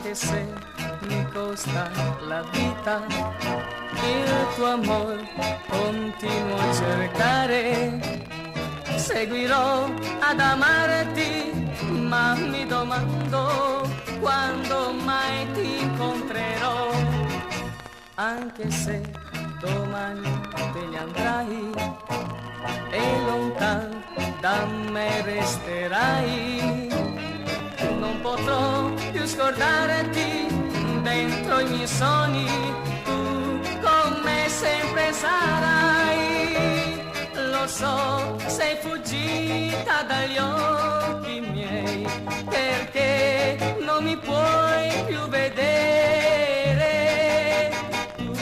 anche se mi costa la vita, il tuo amor continuo a cercare. Seguirò ad amarti, ma mi domando quando mai ti incontrerò. Anche se domani te ne andrai e lontan da me resterai, non potrò più scordarti dentro i miei sogni, tu con me sempre sarai. Lo so, sei fuggita dagli occhi miei, perché non mi puoi più vedere. Tu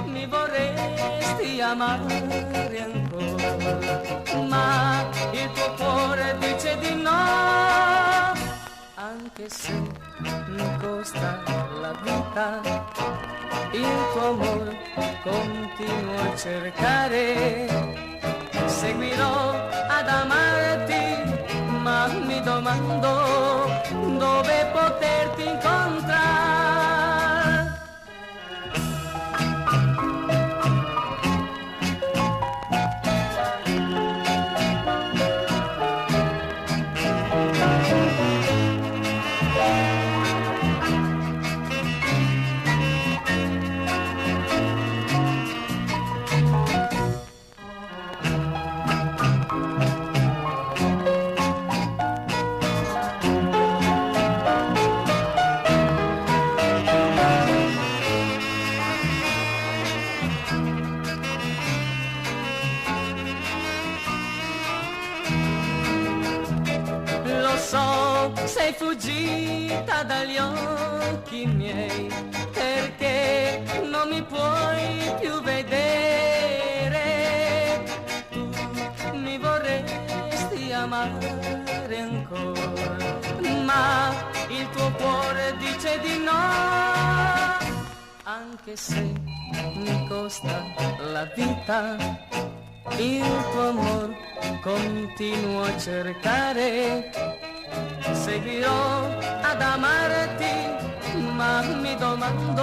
mi vorresti amare ancora, ma il tuo cuore dice di no. Anche se mi costa la vita, il tuo amor continuo a cercare. Seguirò ad amarti, ma mi domando dove poterti incontrare. Sei fuggita dagli occhi miei, perché non mi puoi più vedere. Tu mi vorresti amare ancora, ma il tuo cuore dice di no. Anche se mi costa la vita, il tuo amor continuo a cercare. Seguirò ad amarti, ma mi domando